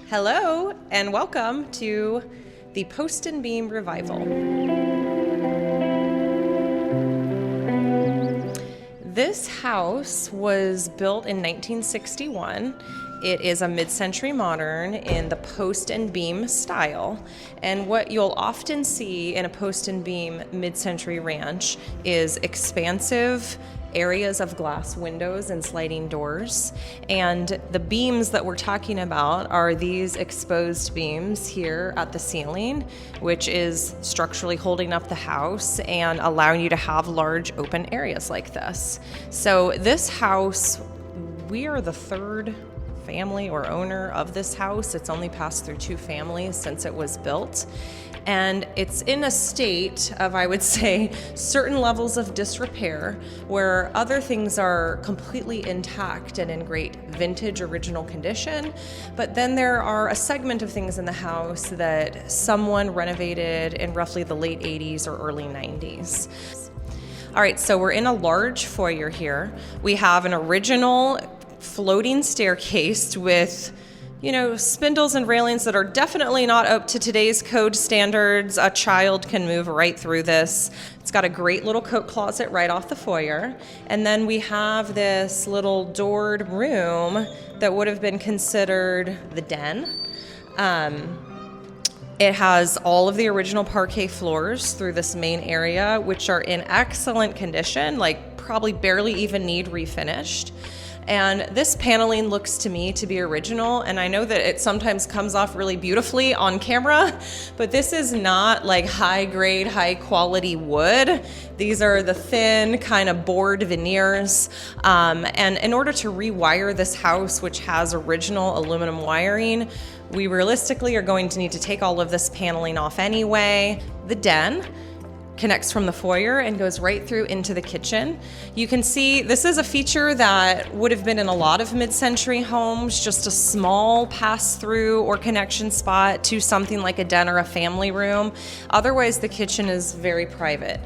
Hello and welcome to the Post and Beam Revival. This house was built in 1961. It is a mid-century modern in the post and beam style. And what you'll often see in a post and beam mid-century ranch is expansive areas of glass windows and sliding doors. And the beams that we're talking about are these exposed beams here at the ceiling, which is structurally holding up the house and allowing you to have large open areas like this. So this house, we are the third family or owner of this house. It's only passed through two families since it was built. And it's in a state of, I would say, certain levels of disrepair, where other things are completely intact and in great vintage original condition. But then there are a segment of things in the house that someone renovated in roughly the late 80s or early 90s. All right, so we're in a large foyer here. We have an original floating staircase with spindles and railings that are definitely not up to today's code standards. A child can move right through this. It's got a great little coat closet right off the foyer. And then we have this little doored room that would have been considered the den. It has all of the original parquet floors through this main area, which are in excellent condition, like probably barely even need refinished. And this paneling looks to me to be original, and I know that it sometimes comes off really beautifully on camera, but this is not like high grade, high quality wood. These are the thin kind of board veneers. And in order to rewire this house, which has original aluminum wiring, we realistically are going to need to take all of this paneling off anyway. The den connects from the foyer and goes right through into the kitchen. You can see this is a feature that would have been in a lot of mid-century homes, just a small pass-through or connection spot to something like a den or a family room. Otherwise, the kitchen is very private.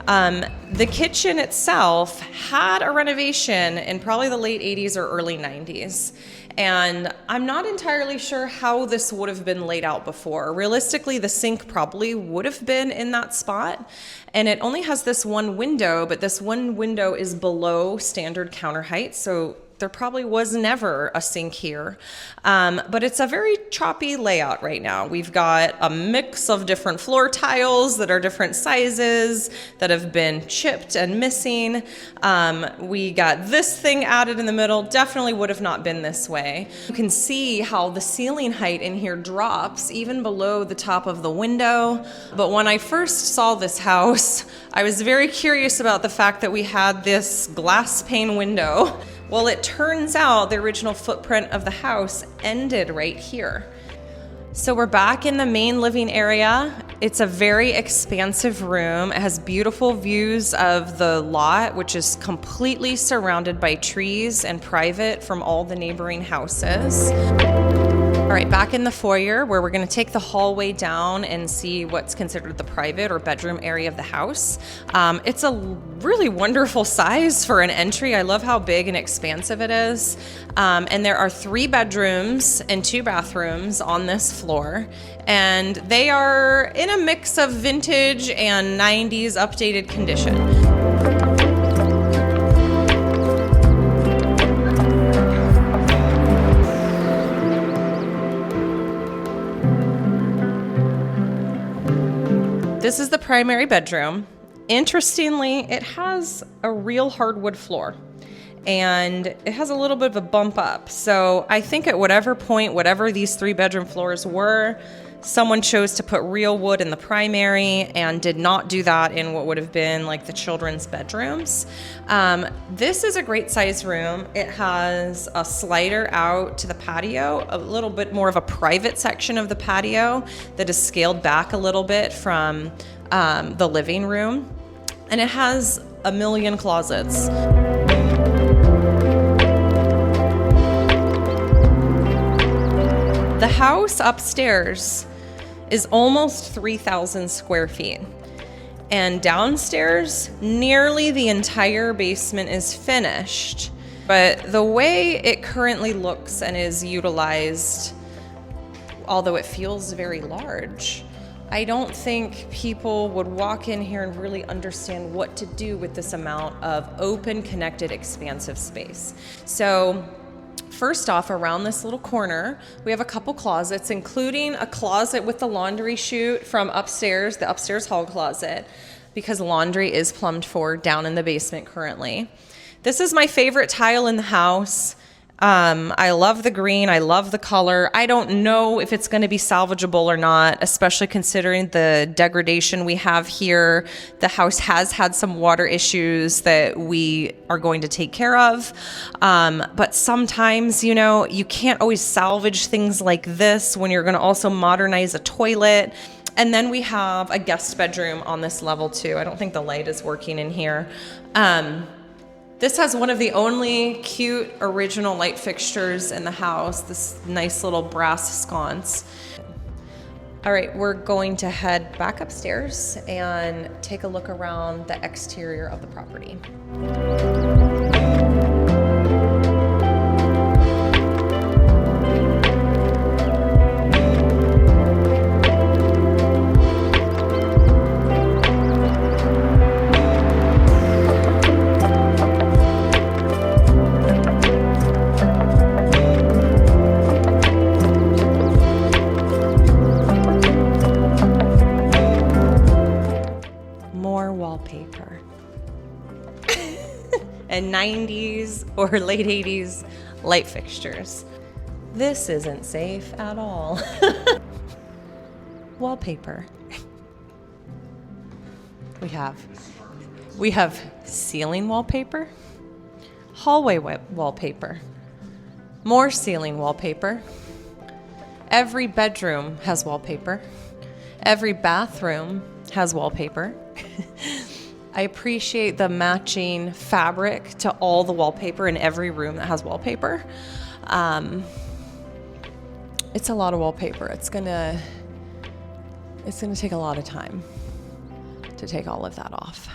The kitchen itself had a renovation in probably the late 80s or early 90s. And I'm not entirely sure how this would have been laid out before. Realistically, the sink probably would have been in that spot. And it only has this one window, but this one window is below standard counter height. So there probably was never a sink here. But it's a very choppy layout right now. We've got a mix of different floor tiles that are different sizes that have been chipped and missing. We got this thing added in the middle. Definitely would have not been this way. You can see how the ceiling height in here drops even below the top of the window. But when I first saw this house, I was very curious about the fact that we had this glass pane window. Well, it turns out the original footprint of the house ended right here. So we're back in the main living area. It's a very expansive room. It has beautiful views of the lot, which is completely surrounded by trees and private from all the neighboring houses. All right, back in the foyer where we're going to take the hallway down and see what's considered the private or bedroom area of the house. It's a really wonderful size for an entry. I love how big and expansive it is. And there are 3 bedrooms and 2 bathrooms on this floor. And they are in a mix of vintage and 90s updated condition. This is the primary bedroom. Interestingly, it has a real hardwood floor and it has a little bit of a bump up. So I think at whatever point, whatever these 3 bedroom floors were, someone chose to put real wood in the primary and did not do that in what would have been like the children's bedrooms. This is a great size room. It has a slider out to the patio, a little bit more of a private section of the patio that is scaled back a little bit from the living room. And it has a million closets. The house upstairs is almost 3,000 square feet. And downstairs, nearly the entire basement is finished. But the way it currently looks and is utilized although it feels very large, I don't think people would walk in here and really understand what to do with this amount of open, connected, expansive space. So first off, around this little corner, we have a couple closets, including a closet with the laundry chute from upstairs, the upstairs hall closet, because laundry is plumbed for down in the basement currently. This is my favorite tile in the house. I love the green. I love the color. I don't know if it's going to be salvageable or not, especially considering the degradation we have here. The house has had some water issues that we are going to take care of. But sometimes, you know, you can't always salvage things like this when you're going to also modernize a toilet. And then we have a guest bedroom on this level too. I don't think the light is working in here. This has one of the only cute original light fixtures in the house, this nice little brass sconce. All right, we're going to head back upstairs and take a look around the exterior of the property. Wallpaper and 90s or late 80s light fixtures. This isn't safe at all. Wallpaper. We have ceiling wallpaper, hallway wallpaper, more ceiling wallpaper. Every bedroom has wallpaper. Every bathroom has wallpaper. I appreciate the matching fabric to all the wallpaper in every room that has wallpaper. It's a lot of wallpaper. It's gonna take a lot of time to take all of that off.